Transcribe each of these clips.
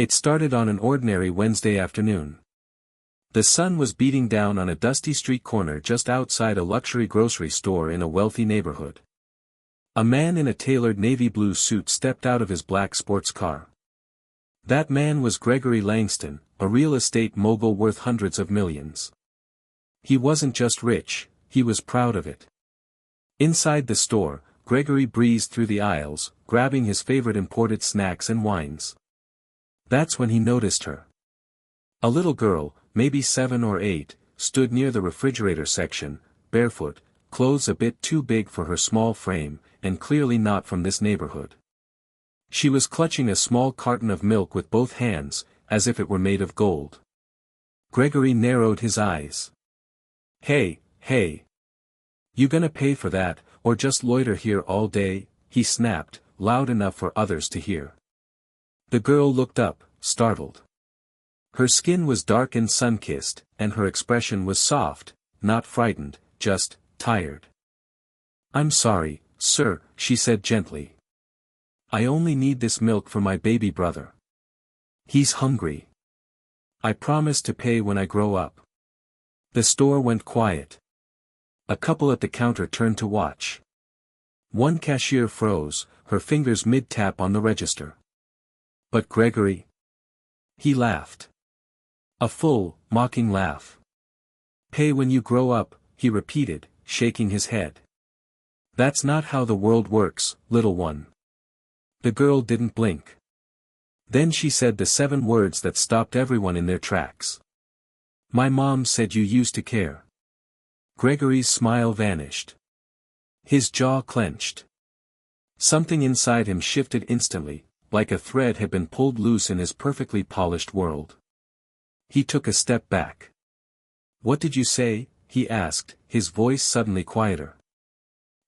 It started on an ordinary Wednesday afternoon. The sun was beating down on a dusty street corner just outside a luxury grocery store in a wealthy neighborhood. A man in a tailored navy blue suit stepped out of his black sports car. That man was Gregory Langston, a real estate mogul worth hundreds of millions. He wasn't just rich, he was proud of it. Inside the store, Gregory breezed through the aisles, grabbing his favorite imported snacks and wines. That's when he noticed her. A little girl, maybe 7 or 8, stood near the refrigerator section, barefoot, clothes a bit too big for her small frame, and clearly not from this neighborhood. She was clutching a small carton of milk with both hands, as if it were made of gold. Gregory narrowed his eyes. Hey. You gonna pay for that, or just loiter here all day?" he snapped, loud enough for others to hear. The girl looked up, startled. Her skin was dark and sun-kissed, and her expression was soft, not frightened, just tired. "I'm sorry, sir," she said gently. "I only need this milk for my baby brother. He's hungry. I promise to pay when I grow up." The store went quiet. A couple at the counter turned to watch. One cashier froze, her fingers mid-tap on the register. But Gregory? He laughed. A full, mocking laugh. "Pay when you grow up," he repeated, shaking his head. "That's not how the world works, little one." The girl didn't blink. Then she said the 7 words that stopped everyone in their tracks. "My mom said you used to care." Gregory's smile vanished. His jaw clenched. Something inside him shifted instantly, like a thread had been pulled loose in his perfectly polished world. He took a step back. "What did you say?" he asked, his voice suddenly quieter.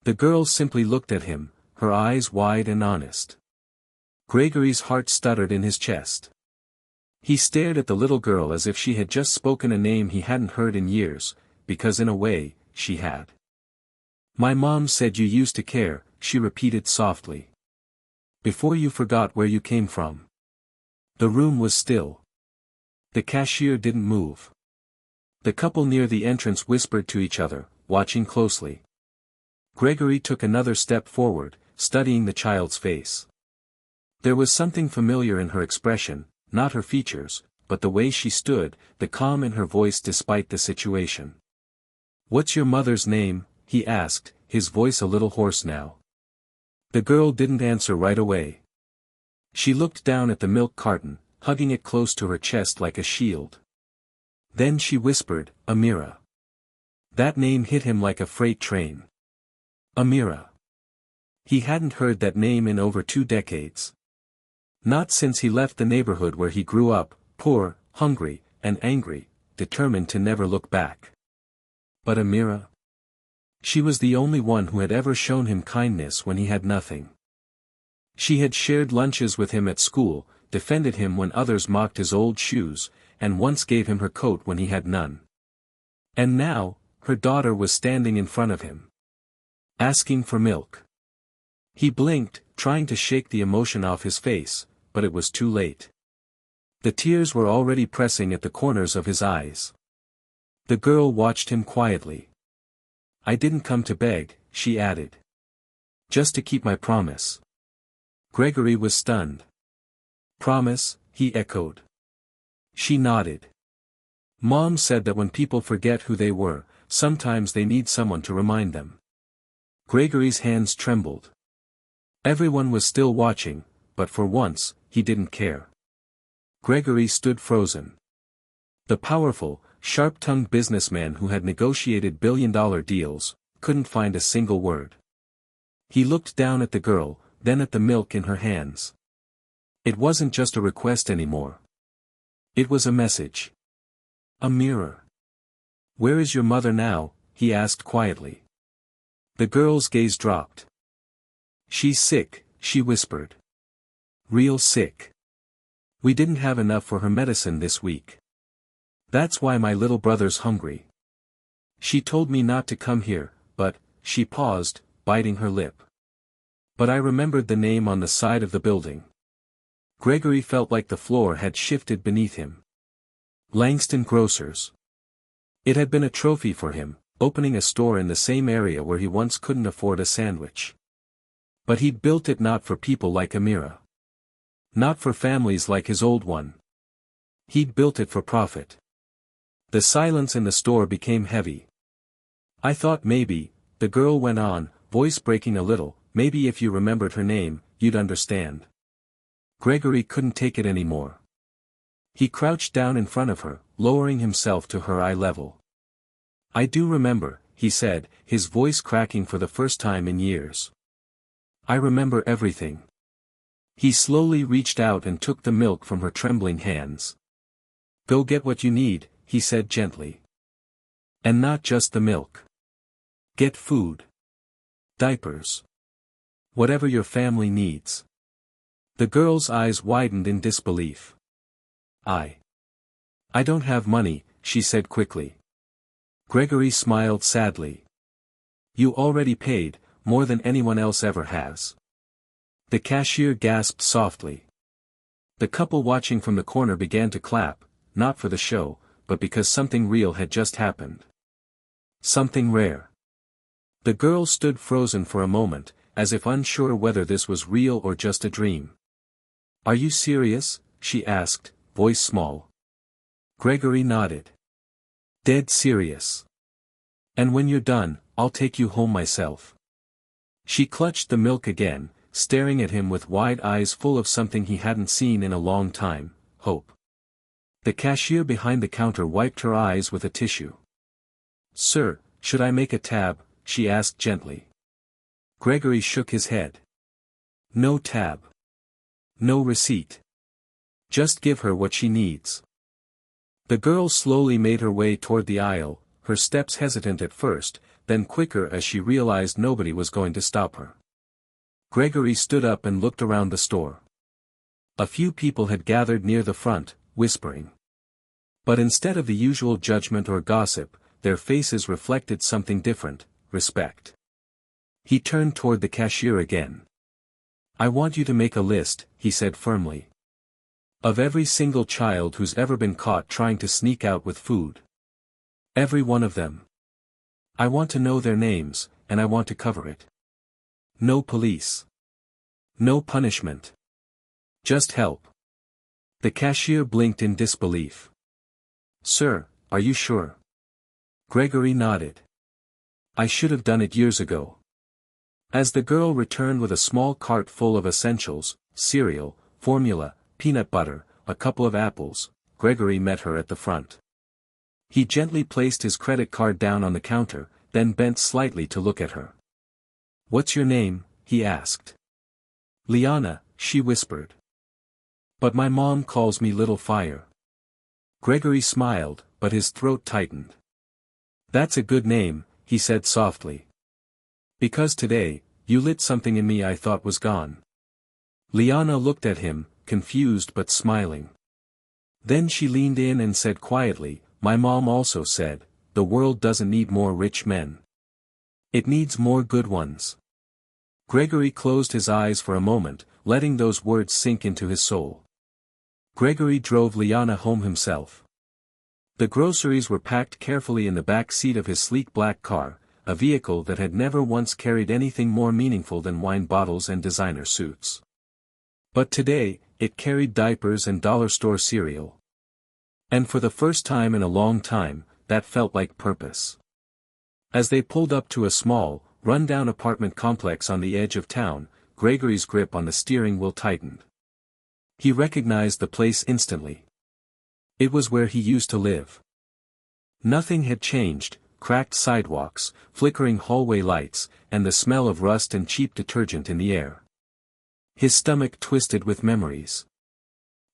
The girl simply looked at him, her eyes wide and honest. Gregory's heart stuttered in his chest. He stared at the little girl as if she had just spoken a name he hadn't heard in years, because in a way, she had. "My mom said you used to care," she repeated softly. "Before you forgot where you came from." The room was still. The cashier didn't move. The couple near the entrance whispered to each other, watching closely. Gregory took another step forward, studying the child's face. There was something familiar in her expression, not her features, but the way she stood, the calm in her voice despite the situation. "What's your mother's name?" he asked, his voice a little hoarse now. The girl didn't answer right away. She looked down at the milk carton, hugging it close to her chest like a shield. Then she whispered, "Amira." That name hit him like a freight train. Amira. He hadn't heard that name in over 2 decades. Not since he left the neighborhood where he grew up, poor, hungry, and angry, determined to never look back. But Amira? She was the only one who had ever shown him kindness when he had nothing. She had shared lunches with him at school, defended him when others mocked his old shoes, and once gave him her coat when he had none. And now, her daughter was standing in front of him, asking for milk. He blinked, trying to shake the emotion off his face, but it was too late. The tears were already pressing at the corners of his eyes. The girl watched him quietly. "I didn't come to beg," she added. "Just to keep my promise." Gregory was stunned. "Promise?" he echoed. She nodded. "Mom said that when people forget who they were, sometimes they need someone to remind them." Gregory's hands trembled. Everyone was still watching, but for once, he didn't care. Gregory stood frozen. The powerful, sharp-tongued businessman who had negotiated billion-dollar deals, couldn't find a single word. He looked down at the girl, then at the milk in her hands. It wasn't just a request anymore. It was a message. A mirror. "Where is your mother now?" he asked quietly. The girl's gaze dropped. "She's sick," she whispered. "Real sick. We didn't have enough for her medicine this week. That's why my little brother's hungry. She told me not to come here, but," she paused, biting her lip. "But I remembered the name on the side of the building." Gregory felt like the floor had shifted beneath him. Langston Grocers. It had been a trophy for him, opening a store in the same area where he once couldn't afford a sandwich. But he'd built it not for people like Amira. Not for families like his old one. He'd built it for profit. The silence in the store became heavy. I thought maybe, the girl went on, voice breaking a little, maybe if you remembered her name, you'd understand. Gregory couldn't take it anymore. He crouched down in front of her, lowering himself to her eye level. I do remember, he said, his voice cracking for the first time in years. I remember everything. He slowly reached out and took the milk from her trembling hands. Go get what you need, he said gently. And not just the milk. Get food. Diapers. Whatever your family needs. The girl's eyes widened in disbelief. I don't have money, she said quickly. Gregory smiled sadly. You already paid, more than anyone else ever has. The cashier gasped softly. The couple watching from the corner began to clap, not for the show, but because something real had just happened. Something rare. The girl stood frozen for a moment, as if unsure whether this was real or just a dream. Are you serious? She asked, voice small. Gregory nodded. Dead serious. And when you're done, I'll take you home myself. She clutched the milk again, staring at him with wide eyes full of something he hadn't seen in a long time, hope. The cashier behind the counter wiped her eyes with a tissue. Sir, should I make a tab? She asked gently. Gregory shook his head. No tab. No receipt. Just give her what she needs. The girl slowly made her way toward the aisle, her steps hesitant at first, then quicker as she realized nobody was going to stop her. Gregory stood up and looked around the store. A few people had gathered near the front, whispering. But instead of the usual judgment or gossip, their faces reflected something different, respect. He turned toward the cashier again. I want you to make a list, he said firmly. Of every single child who's ever been caught trying to sneak out with food. Every one of them. I want to know their names, and I want to cover it. No police. No punishment. Just help. The cashier blinked in disbelief. Sir, are you sure? Gregory nodded. I should have done it years ago. As the girl returned with a small cart full of essentials, cereal, formula, peanut butter, a couple of apples, Gregory met her at the front. He gently placed his credit card down on the counter, then bent slightly to look at her. What's your name? He asked. Liana, she whispered. But my mom calls me Little Fire. Gregory smiled, but his throat tightened. That's a good name, he said softly. Because today, you lit something in me I thought was gone. Liana looked at him, confused but smiling. Then she leaned in and said quietly, my mom also said, the world doesn't need more rich men. It needs more good ones. Gregory closed his eyes for a moment, letting those words sink into his soul. Gregory drove Liana home himself. The groceries were packed carefully in the back seat of his sleek black car, a vehicle that had never once carried anything more meaningful than wine bottles and designer suits. But today, it carried diapers and dollar store cereal. And for the first time in a long time, that felt like purpose. As they pulled up to a small, run-down apartment complex on the edge of town, Gregory's grip on the steering wheel tightened. He recognized the place instantly. It was where he used to live. Nothing had changed, cracked sidewalks, flickering hallway lights, and the smell of rust and cheap detergent in the air. His stomach twisted with memories.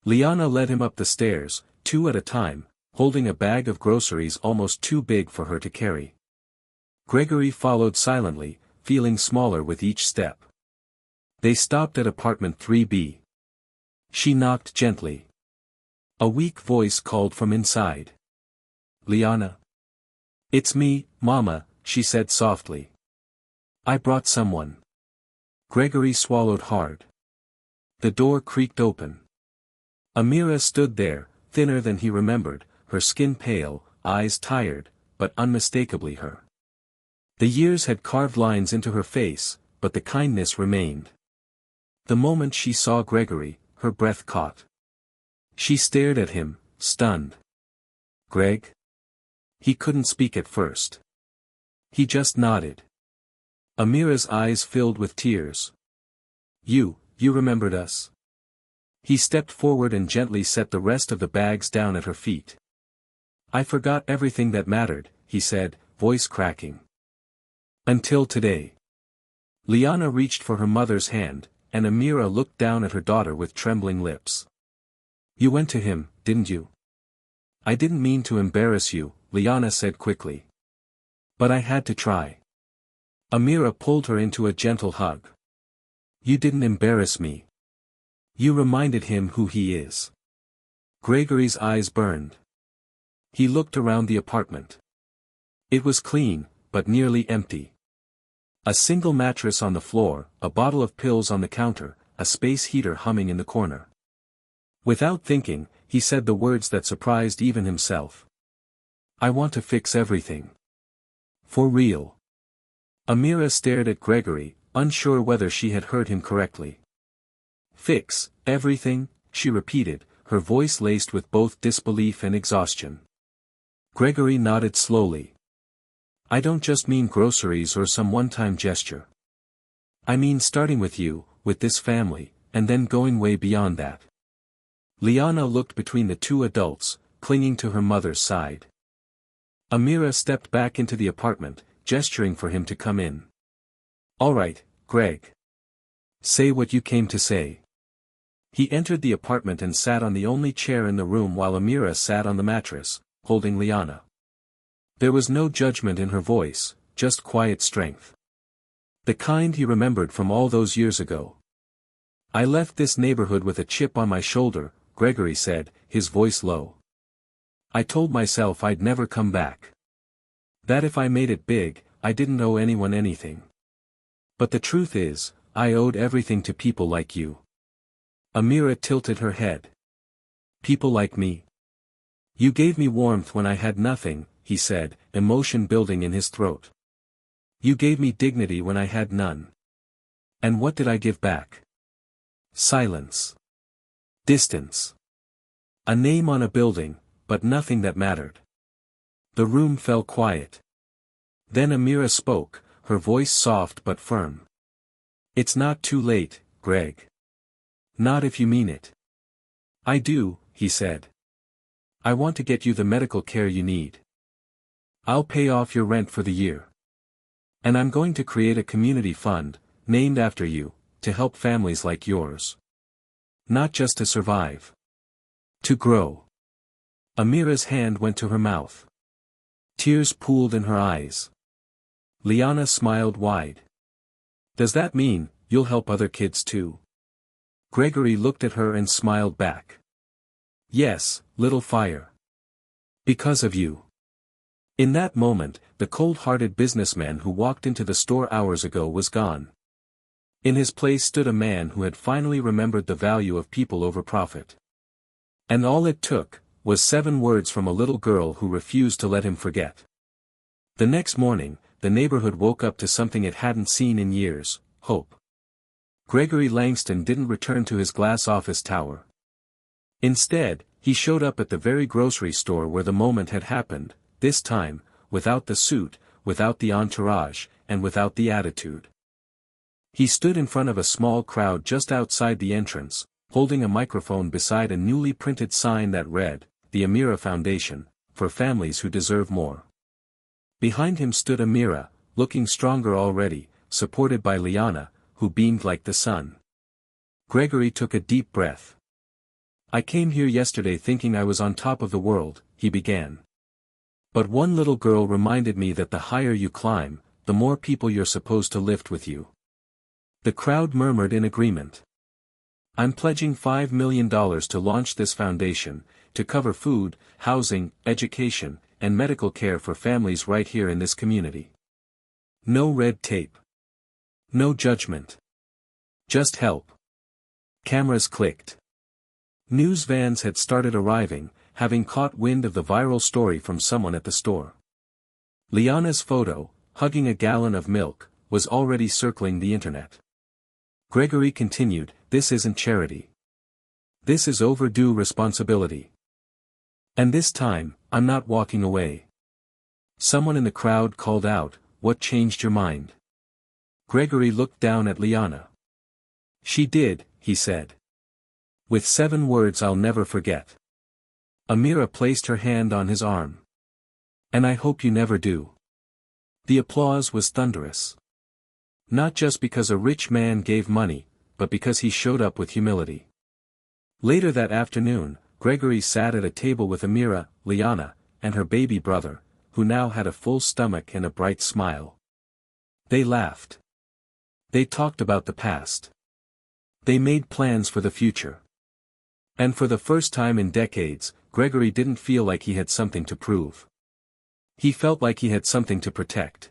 Liana led him up the stairs, two at a time, holding a bag of groceries almost too big for her to carry. Gregory followed silently, feeling smaller with each step. They stopped at apartment 3B. She knocked gently. A weak voice called from inside. Liana. It's me, Mama, she said softly. I brought someone. Gregory swallowed hard. The door creaked open. Amira stood there, thinner than he remembered, her skin pale, eyes tired, but unmistakably her. The years had carved lines into her face, but the kindness remained. The moment she saw Gregory, her breath caught. She stared at him, stunned. "Greg?" He couldn't speak at first. He just nodded. Amira's eyes filled with tears. You remembered us?" He stepped forward and gently set the rest of the bags down at her feet. "I forgot everything that mattered," he said, voice cracking. "Until today." Liana reached for her mother's hand, and Amira looked down at her daughter with trembling lips. "You went to him, didn't you?" "I didn't mean to embarrass you," Liana said quickly. "But I had to try." Amira pulled her into a gentle hug. "You didn't embarrass me. You reminded him who he is." Gregory's eyes burned. He looked around the apartment. It was clean, but nearly empty. A single mattress on the floor, a bottle of pills on the counter, a space heater humming in the corner. Without thinking, he said the words that surprised even himself. "I want to fix everything. For real." Amira stared at Gregory, unsure whether she had heard him correctly. "Fix everything," she repeated, her voice laced with both disbelief and exhaustion. Gregory nodded slowly. "I don't just mean groceries or some one-time gesture. I mean starting with you, with this family, and then going way beyond that." Liana looked between the two adults, clinging to her mother's side. Amira stepped back into the apartment, gesturing for him to come in. "All right, Greg. Say what you came to say." He entered the apartment and sat on the only chair in the room while Amira sat on the mattress, holding Liana. There was no judgment in her voice, just quiet strength. The kind he remembered from all those years ago. "I left this neighborhood with a chip on my shoulder," Gregory said, his voice low. "I told myself I'd never come back. That if I made it big, I didn't owe anyone anything. But the truth is, I owed everything to people like you." Amira tilted her head. "People like me? You gave me warmth when I had nothing," he said, emotion building in his throat. "You gave me dignity when I had none. And what did I give back? Silence. Distance. A name on a building, but nothing that mattered." The room fell quiet. Then Amira spoke, her voice soft but firm. "It's not too late, Greg. Not if you mean it." "I do," he said. "I want to get you the medical care you need. I'll pay off your rent for the year. And I'm going to create a community fund, named after you, to help families like yours. Not just to survive. To grow." Amira's hand went to her mouth. Tears pooled in her eyes. Liana smiled wide. "Does that mean, you'll help other kids too?" Gregory looked at her and smiled back. "Yes, little fire. Because of you." In that moment, the cold-hearted businessman who walked into the store hours ago was gone. In his place stood a man who had finally remembered the value of people over profit. And all it took, was 7 words from a little girl who refused to let him forget. The next morning, the neighborhood woke up to something it hadn't seen in years: hope. Gregory Langston didn't return to his glass office tower. Instead, he showed up at the very grocery store where the moment had happened, this time, without the suit, without the entourage, and without the attitude. He stood in front of a small crowd just outside the entrance, holding a microphone beside a newly printed sign that read, "The Amira Foundation, for families who deserve more." Behind him stood Amira, looking stronger already, supported by Liana, who beamed like the sun. Gregory took a deep breath. "I came here yesterday thinking I was on top of the world," he began. "But one little girl reminded me that the higher you climb, the more people you're supposed to lift with you." The crowd murmured in agreement. "I'm pledging $5 million to launch this foundation, to cover food, housing, education, and medical care for families right here in this community. No red tape. No judgment. Just help." Cameras clicked. News vans had started arriving, having caught wind of the viral story from someone at the store. Liana's photo, hugging a gallon of milk, was already circling the internet. Gregory continued, "This isn't charity. This is overdue responsibility. And this time, I'm not walking away." Someone in the crowd called out, "What changed your mind?" Gregory looked down at Liana. "She did," he said. "With 7 words I'll never forget." Amira placed her hand on his arm. "And I hope you never do." The applause was thunderous. Not just because a rich man gave money, but because he showed up with humility. Later that afternoon, Gregory sat at a table with Amira, Liana, and her baby brother, who now had a full stomach and a bright smile. They laughed. They talked about the past. They made plans for the future. And for the first time in decades, Gregory didn't feel like he had something to prove. He felt like he had something to protect.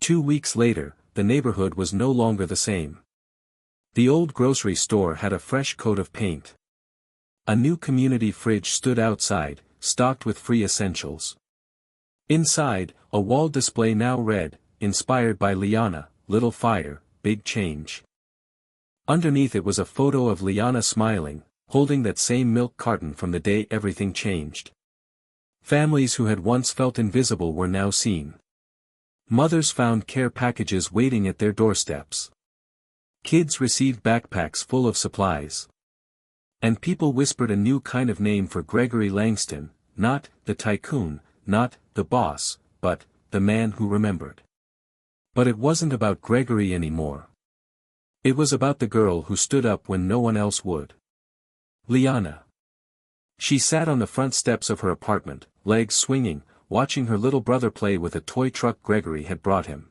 2 weeks later, the neighborhood was no longer the same. The old grocery store had a fresh coat of paint. A new community fridge stood outside, stocked with free essentials. Inside, a wall display now read, "Inspired by Liana, little fire, big change." Underneath it was a photo of Liana smiling, holding that same milk carton from the day everything changed. Families who had once felt invisible were now seen. Mothers found care packages waiting at their doorsteps. Kids received backpacks full of supplies. And people whispered a new kind of name for Gregory Langston, not the tycoon, not the boss, but the man who remembered. But it wasn't about Gregory anymore. It was about the girl who stood up when no one else would. Liana. She sat on the front steps of her apartment, legs swinging, watching her little brother play with a toy truck Gregory had brought him.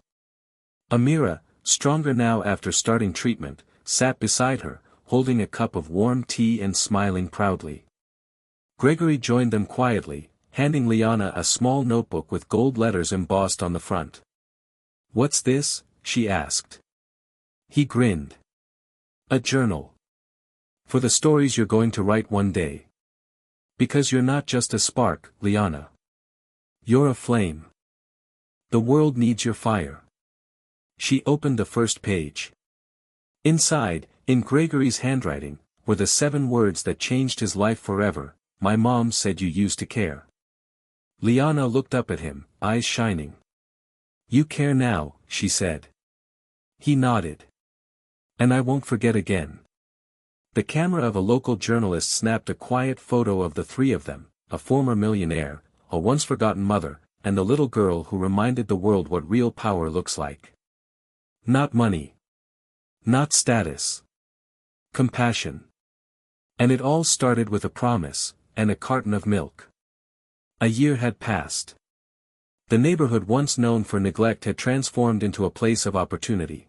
Amira, stronger now after starting treatment, sat beside her, holding a cup of warm tea and smiling proudly. Gregory joined them quietly, handing Liana a small notebook with gold letters embossed on the front. "What's this?" she asked. He grinned. "A journal. For the stories you're going to write one day. Because you're not just a spark, Liana. You're a flame. The world needs your fire." She opened the first page. Inside, in Gregory's handwriting, were the 7 words that changed his life forever. "My mom said you used to care." Liana looked up at him, eyes shining. "You care now," she said. He nodded. "And I won't forget again." The camera of a local journalist snapped a quiet photo of the 3 of them, a former millionaire, a once-forgotten mother, and the little girl who reminded the world what real power looks like. Not money. Not status. Compassion. And it all started with a promise, and a carton of milk. A year had passed. The neighborhood once known for neglect had transformed into a place of opportunity.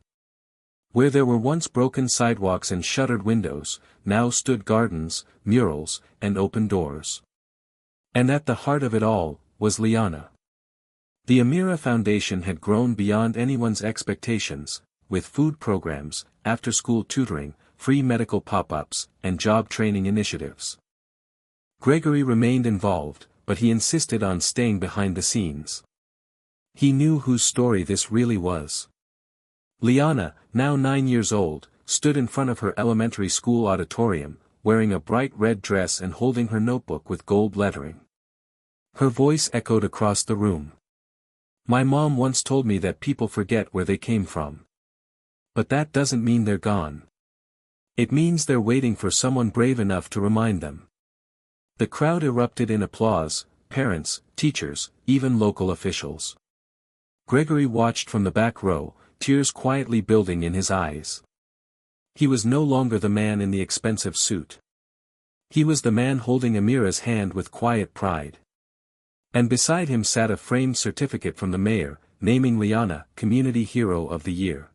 Where there were once broken sidewalks and shuttered windows, now stood gardens, murals, and open doors. And at the heart of it all, was Liana. The Amira Foundation had grown beyond anyone's expectations, with food programs, after-school tutoring, free medical pop-ups, and job training initiatives. Gregory remained involved, but he insisted on staying behind the scenes. He knew whose story this really was. Liana, now 9 years old, stood in front of her elementary school auditorium, wearing a bright red dress and holding her notebook with gold lettering. Her voice echoed across the room. "My mom once told me that people forget where they came from. But that doesn't mean they're gone. It means they're waiting for someone brave enough to remind them." The crowd erupted in applause, parents, teachers, even local officials. Gregory watched from the back row, tears quietly building in his eyes. He was no longer the man in the expensive suit. He was the man holding Amira's hand with quiet pride. And beside him sat a framed certificate from the mayor, naming Liana Community Hero of the Year.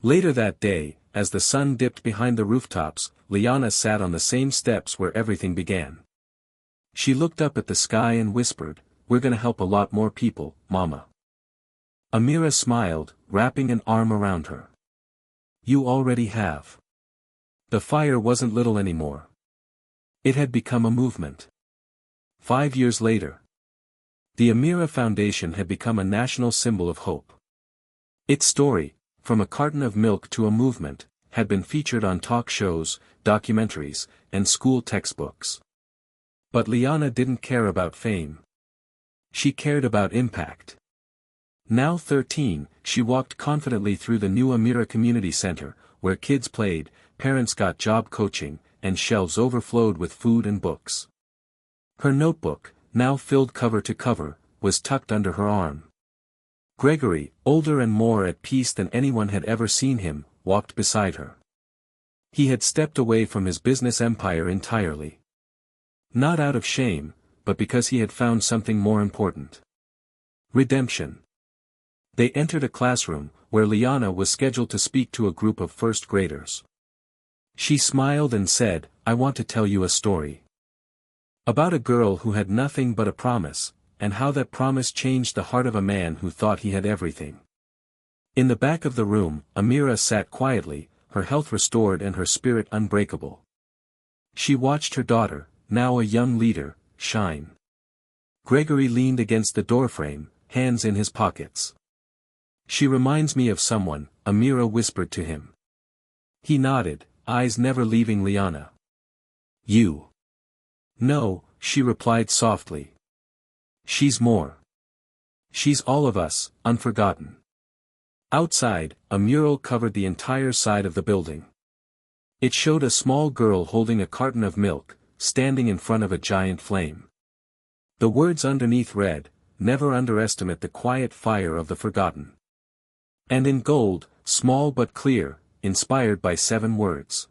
Later that day, as the sun dipped behind the rooftops, Liana sat on the same steps where everything began. She looked up at the sky and whispered, "We're gonna help a lot more people, Mama." Amira smiled, wrapping an arm around her. "You already have." The fire wasn't little anymore. It had become a movement. 5 years later, the Amira Foundation had become a national symbol of hope. Its story, from a carton of milk to a movement, had been featured on talk shows, documentaries, and school textbooks. But Liana didn't care about fame. She cared about impact. Now 13, she walked confidently through the new Amira Community Center, where kids played, parents got job coaching, and shelves overflowed with food and books. Her notebook, now filled cover to cover, was tucked under her arm. Gregory, older and more at peace than anyone had ever seen him, walked beside her. He had stepped away from his business empire entirely. Not out of shame, but because he had found something more important. Redemption. They entered a classroom, where Liana was scheduled to speak to a group of first graders. She smiled and said, "I want to tell you a story. About a girl who had nothing but a promise, and how that promise changed the heart of a man who thought he had everything." In the back of the room, Amira sat quietly, her health restored and her spirit unbreakable. She watched her daughter, now a young leader, shine. Gregory leaned against the doorframe, hands in his pockets. "She reminds me of someone," Amira whispered to him. He nodded, eyes never leaving Liana. "You?" "No," she replied softly. "She's more. She's all of us, unforgotten." Outside, a mural covered the entire side of the building. It showed a small girl holding a carton of milk, standing in front of a giant flame. The words underneath read, "Never underestimate the quiet fire of the forgotten." And in gold, small but clear, inspired by 7 words.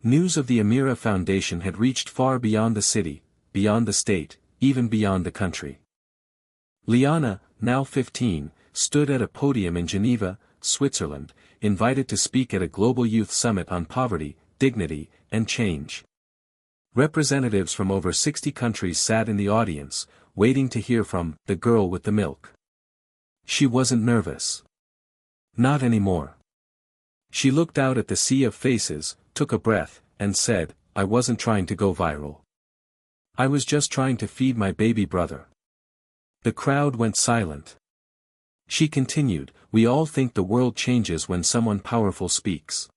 News of the Amira Foundation had reached far beyond the city, beyond the state, even beyond the country. Liana, now 15, stood at a podium in Geneva, Switzerland, invited to speak at a global youth summit on poverty, dignity, and change. Representatives from over 60 countries sat in the audience, waiting to hear from the girl with the milk. She wasn't nervous. Not anymore. She looked out at the sea of faces, took a breath, and said, "I wasn't trying to go viral. I was just trying to feed my baby brother." The crowd went silent. She continued, "We all think the world changes when someone powerful speaks.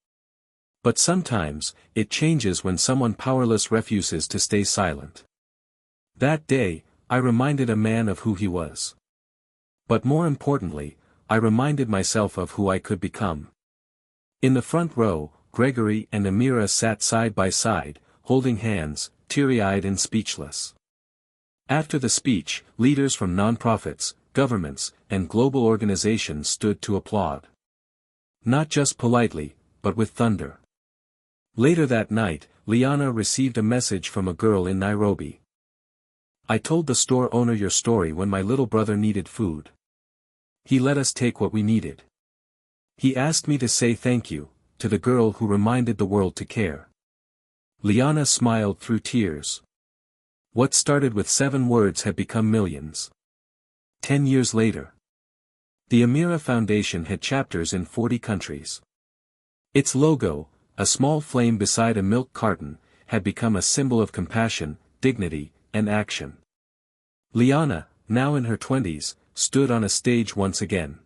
But sometimes, it changes when someone powerless refuses to stay silent." That day, I reminded a man of who he was. But more importantly, I reminded myself of who I could become. In the front row, Gregory and Amira sat side by side, holding hands, teary-eyed and speechless. After the speech, leaders from nonprofits, governments, and global organizations stood to applaud. Not just politely, but with thunder. Later that night, Liana received a message from a girl in Nairobi. "I told the store owner your story when my little brother needed food. He let us take what we needed. He asked me to say thank you, to the girl who reminded the world to care." Liana smiled through tears. What started with 7 words had become millions. 10 years later, the Amira Foundation had chapters in 40 countries. Its logo, a small flame beside a milk carton, had become a symbol of compassion, dignity, and action. Liana, now in her 20s, stood on a stage once again.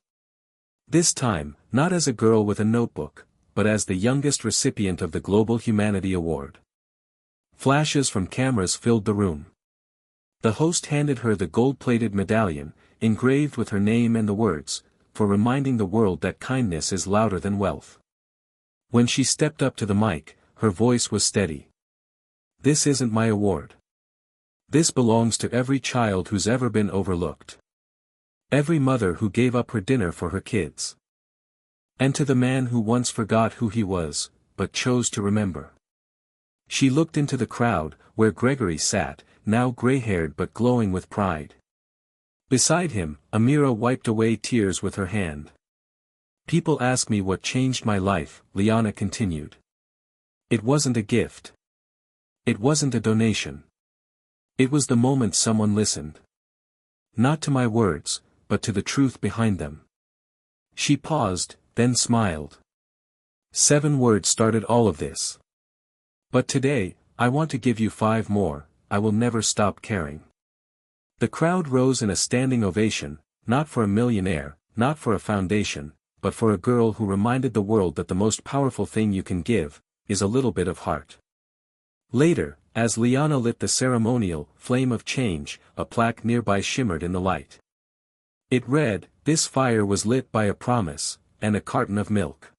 This time, not as a girl with a notebook, but as the youngest recipient of the Global Humanity Award. Flashes from cameras filled the room. The host handed her the gold-plated medallion, engraved with her name and the words, "For reminding the world that kindness is louder than wealth." When she stepped up to the mic, her voice was steady. "This isn't my award. This belongs to every child who's ever been overlooked. Every mother who gave up her dinner for her kids. And to the man who once forgot who he was, but chose to remember." She looked into the crowd, where Gregory sat, now gray-haired but glowing with pride. Beside him, Amira wiped away tears with her hand. "People ask me what changed my life," Liana continued. "It wasn't a gift. It wasn't a donation. It was the moment someone listened. Not to my words, but to the truth behind them." She paused, then smiled. 7 words started all of this. But today, I want to give you 5 more, I will never stop caring. The crowd rose in a standing ovation, not for a millionaire, not for a foundation, but for a girl who reminded the world that the most powerful thing you can give, is a little bit of heart. Later, as Liana lit the ceremonial flame of change, a plaque nearby shimmered in the light. It read, "This fire was lit by a promise, and a carton of milk."